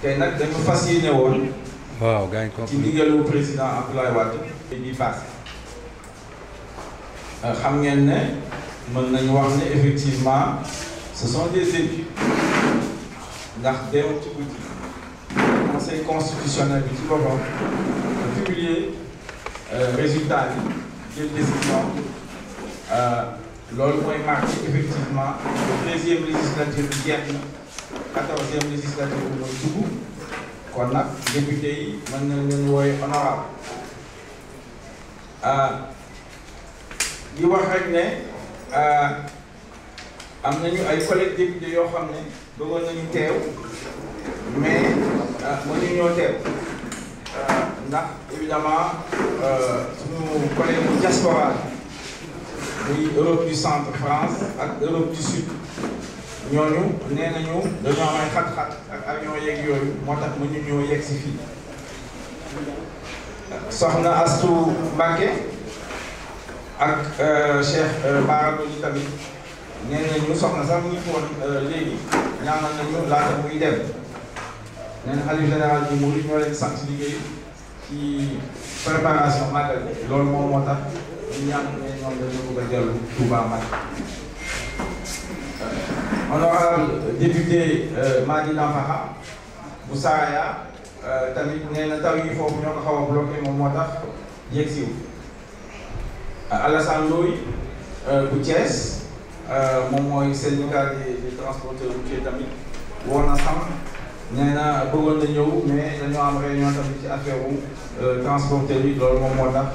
tey nag dañu fas yéene woon. waaw gars yi ci ndigalu président Abdoulaye Wade bi passé xam ngeen ne mën nañu wax ne effectivement ce sont des élus ndax démb ci guddi conseil constitutionnel bi ci boppam publier résultat yi jël décision loolu mooy marqué effectivement 13e législature bi jeex na 14e législature bi mooy dugg kon nag député yi mën nañ leen wooye honorable di wax rek ne am nañu ay collègues députés yoo xam ne bëggoon nañu teew mais mënuñu ñoo teew ndax évidemment suñu collègue bu diaspora muy Europe du centre France ak Europe du sud ñooñu nee nañu dañoo am ay xat-xat ak avion yeeg yooyu moo tax mënuñu ñoo yegg si fii soxna Astou Mbacké ak Cheikh Bara Dolly tamit nee nañu soxna sax mu ngi foon léegi ñaanal nañu laata muy dem nee na xalifa général bi mu ñoo leen sant liggéey ci préparation màggal loolu moom moo tax ñu ñaan ne ñoom dañoo bëgg a dellu Touba Mbacké. Honorable député Madi Nampaxa bu Saraya tamit nee na taw yi foofu ñoo ko xaw a bloqué moom moo tax yegg siw Alassane Ndoye bu Thiès moom mooy syndicat des transporteurs routiers tamit woo na xam nee na bëggoon na ñëw mais dañoo am réunion tamit ci affaire wu transporteur yi loolu moom moo tax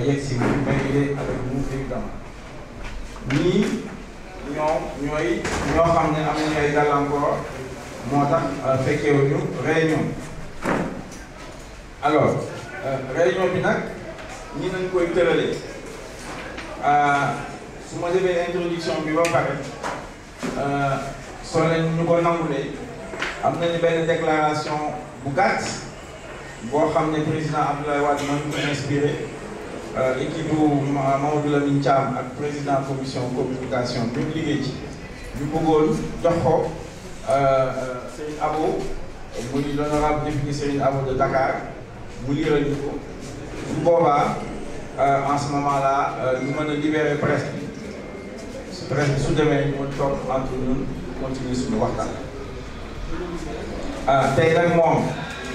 yegg siw mais il est avec nous évidemment ñii ñoo xam ne am nañu ay gàllankoor moo tax fekkeewuñu réunion alors réunion bi nag ñi nañ koy tëralee su ma defee introduction bi ba pare soo leen ñu ko nangulee am nañu benn déclaration bu gàtt boo xam ne président Abdoulaye Wade moo ñu ko inspiré équipe bu Mamadou Lamine Thiam ak président commission communication bi ñu liggéey ci ñu bëggoon jox ko Serigne Abo muy l'honorable député Serigne Abo de Dakar mu liral ñu ko bu boobaa en ce moment là ñu mën a libérer presse bi su demee ñu mën toog entre ñun continuer suñu waxtaan. tey nag moom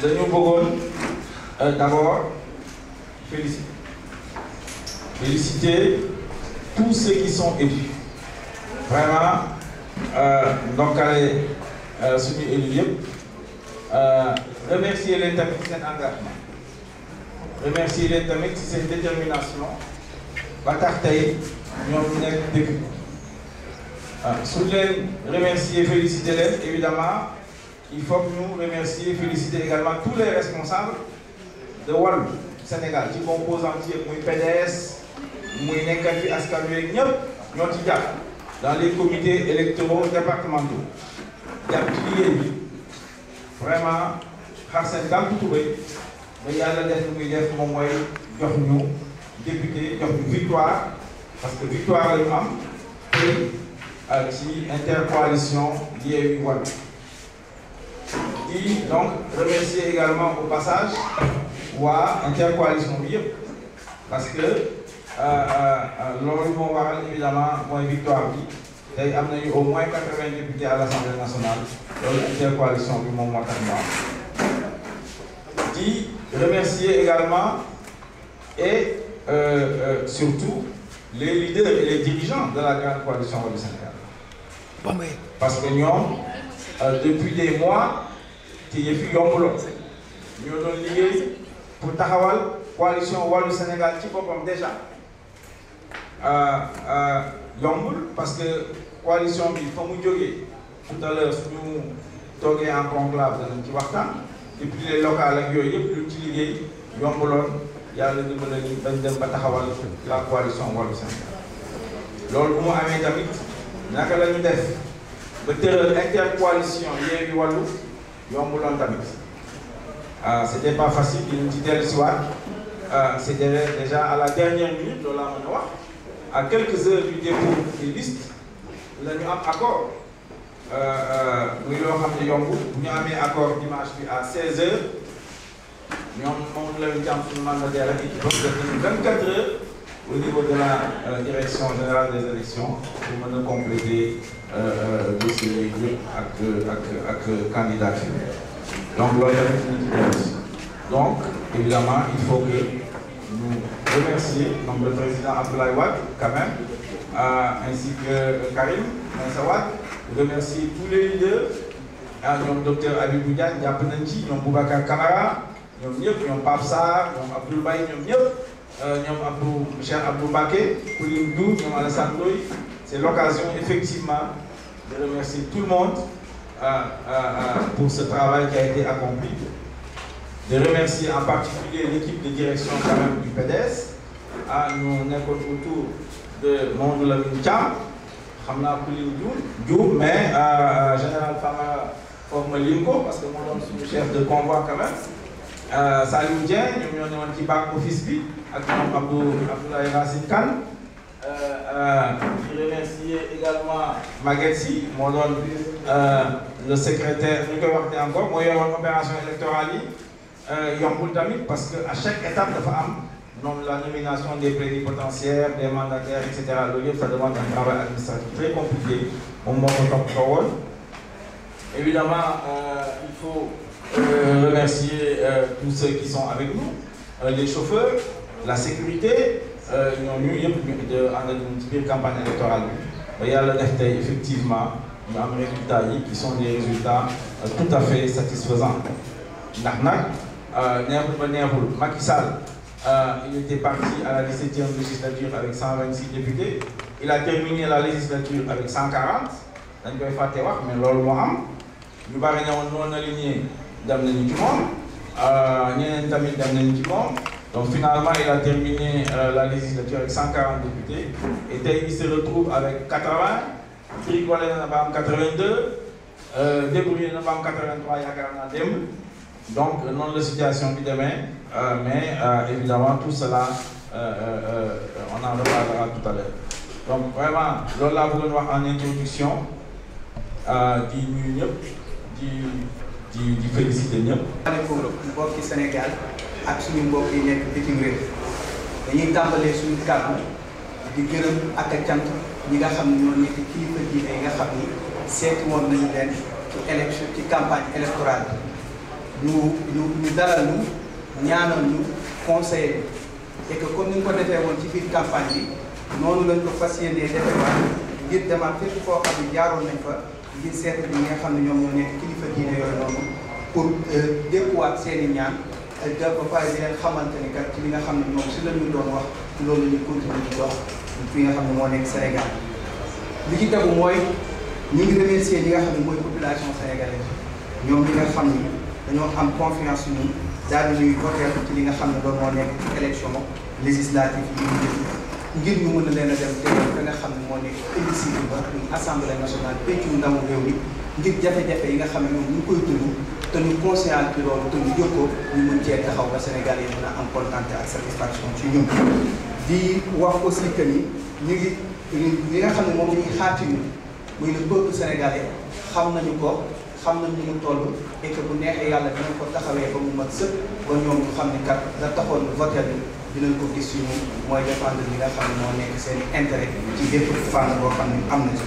dañu bëggoon d'abord féliciter tous ceux qui sont élus vraiment ndokkale suñu élus yëpp remercier leen tamit ci seen engagement remercier leen tamit ci seen détermination ba tax tey ñoom ñu nekk dëkk su leen remercier féliciter leen évidemment il faut que ñu remercier féliciter également tous les responsables de Wallu Sénégal ci composante yëpp muy PDS muy nekkal fi askan wi ñëpp ñoo ci jàpp dans les comités électoraux départementaux jàpp ci liggéey bi vraiment xar seen tànk tubéy ba yàlla def lu muy def moom mooy jox ñu député jox ñu victoire parce que victoire la ñu am tey ci intercoalition Yewwi Wallu di donc remercier également au passage waa intercoalition bi yëpp parce que loolu moo waral évidemment mooy victoire bi tey am nañu au moins 80 députés à l'Assemblée nationale loolu intercoalition bi moom moo tax mu am di remercier également et surtout les leaders et les dirigeants de la grande coalition Wallu Sénégal parce que ñoom depuis des mois te yëf yi yombuloo ñoo doon liggéey pour taxawal coalition Wallu Sénégal ci boppam déjà yombul parce que coalition bi fa mu jógee tout à l'heure suñu toogee en conclave danañ ci waxtaan depuis les locales ak yooyu yëpp luñ ci liggéey yombuloon yàlla dimbali ñu bañ dem ba taxawal la coalition Wallu Sénégal loolu bu mu amee tamit naka la ñu def ba tëral intercoalition Yewwi Wallu yombuloon tamit c'était pas facile ñu ci dellu si waat c'était déjà à la dernière minute loolu laa mën a wax à quelques heures du dépôt des listes la ñu am accord muy loo xam ne yomb bu ñu amee accord dimanche bi à 16h ñoom moom la ñu jàmm suñu mandataire ak équipe def nañu 24 heures au niveau de la direction générale des élections pour mën a compléter dossier yi ak candidature. Donc loolu tamit donc évidemment il faut que nous remercier donc le président Abdoulaye Wade quand même ainsi que Karim Meïssa Wade, remercier tous les leaders ñoom docteur Habibou Diagne jàpp nañ ci ñoom Boubacar Camara ñoom ñëpp ñoom Pape Sarr ñoom Abdoul Baye ñoom ñëpp ñoom Cheikh Abdou Mbacké Koulim Dou ñoom Alassane Ndoye. C'est l'occasion effectivement de remercier tout le monde pour ce travail qui a été accompli. De remercier en particulier l'équipe de direction quand même du PDS. Nous sommes autour de Mamadou Lamine Thiam, Khamna Koulim Diouf, mais Général Fama Formelinko, parce que moi je suis chef de convoi quand même. Salim Dien, nous sommes un petit bac office bi, avec Abdoulaye Racine Kane. Je remercie également Maguetsi, le secrétaire, nous avons encore, moi j'ai une opération électorale, Yomboul Tamit, parce qu'à chaque étape de femme, la nomination des plénipotentiaires, des mandataires, etc., ça demande un travail administratif très compliqué. Évidemment, il faut remercier tous ceux qui sont avec nous, les chauffeurs, la sécurité. Nous avons une campagne électorale. Il y a effectivement des résultats qui sont des résultats tout à fait satisfaisants. Macky Sall, il était parti à la 17e législature avec 126 députés. Il a terminé la législature avec 140. Mais nous avons aligné donc finalement, il a terminé la législature avec 140 députés. Et il se retrouve avec 80, Tricole n'a pas 82, Débrouillé n'a pas 83, il y a 40. Donc, non la situation qui demain, mais évidemment, tout cela, on en reparlera tout à l'heure. Donc, vraiment, là, vous voulez voir en introduction, di féliciter ñëpp. mbokki Sénégal ak suñu mbokk yi nekk bitim réew dañuy tàmbalee suñu kàddu di gërëm ak a cant ñi nga xam ne ñoo nekk kilifa diine yi nga xam ni seeti woon nañu leen ci élection ci campagne électorale bi ñu dalal ñu ñaanal ñu conseiller et que comme ni ñu ko defee woon ci biir campagne bi noonu lañ ko fas yéenee defewaat ngir demaat fépp foo xam ne jaaroon nañ fa ngir seet bi nga xam ne ñoom ñoo nekk kilifa diine yooyu noonu pour déppuwaat seen i ñaan ba pare di leen xamante ni kat ci li nga xam ne ñoom si la ñu doon wax loolu la ñuy continuer di dox fi nga xam ne moo nekk Sénégal. li ci tegu mooy ñu ngi remercier ñi nga xam ne mooy population sénégalaise ñoom ñi nga xam ni dañoo am confiance ñun daal di ñuy voter ci li nga xam ne loolu moo nekk élection législative yi ñu def ngir ñu mën a leen a dem teewal ka nga xam ne moo nekk hémicycle ba muy assemblée nationale péncu ndawu réew mi ngir jafe-jafe yi nga xam ne ñoom ñu koy dund te ñu conscient ci loolu te ñu jóg ko ñu mën cee taxaw ba Sénégal yi mën a am contenté ak satisfaction ci ñun. di wax aussi que ni ñu ngi li nga xam ne moom la ñuy xaar ci ñun muy le peuple sénégalais xam nañu ko xam nañ ñu mu toll et que bu neexee yàlla dinañ ko taxawee ba mu mat sëkk ba ñoom ñu xam ne kat la taxoon voté bi dinañ ko gis suñu mooy défendre li nga xam ne moo nekk seen intérêt ci bépp fànn boo xam ne am na ci.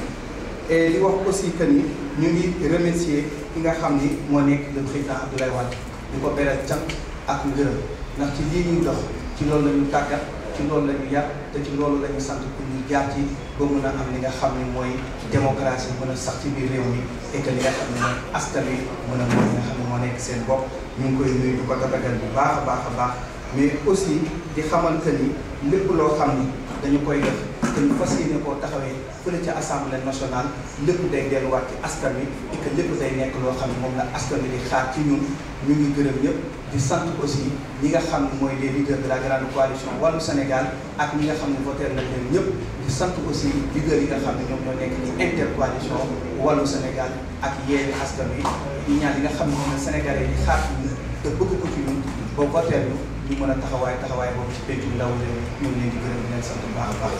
et di wax aussi que ni ñu ngi remercier ki nga xam ni moo nekk le président Abdoulaye Wade di ko beral cant ak ngërëm ndax ci lii ñuy dox ci loolu la ñu tàggat ci loolu la ñu yar te ci loolu la ñu sant pour ñu jaar ci ba mën a am li nga xam ne mooy démocratie mën a sax ci biir réew mi et que li nga xam ne mooy askan wi mën a mooy li nga xam ne moo nekk seen bopp ñu ngi koy nuyu di ko tatagal bu baax a baax a baax mais aussi di xamal que ni lépp loo xam ni dañu koy def te ñu fas yéene koo taxawee fële ca assemblée nationale lépp day delluwaat ci askan wi et que lépp day nekk loo xam ne moom la askan wi di xaar ci ñun ñu ngi gërëm ñëpp di sant aussi ñi nga xam ne mooy les leaders de la grande coalition wàllu Sénégal ak ñi nga xam ne voté nañ leen ñëpp di sant aussi leaders yi nga xam ne ñoom ñoo nekk ci intercoalition wàllu Sénégal ak Yewwi Askan Wi ñi ñaan yi nga xam ne moom la Sénégalais yi di xaar ci ñun te bëgg ko ci ñun ba voté ñu mën a taxawaay boobu ci pencu ndaw réew ñu ngi leen di gërëm di leen sant bu baax a baax.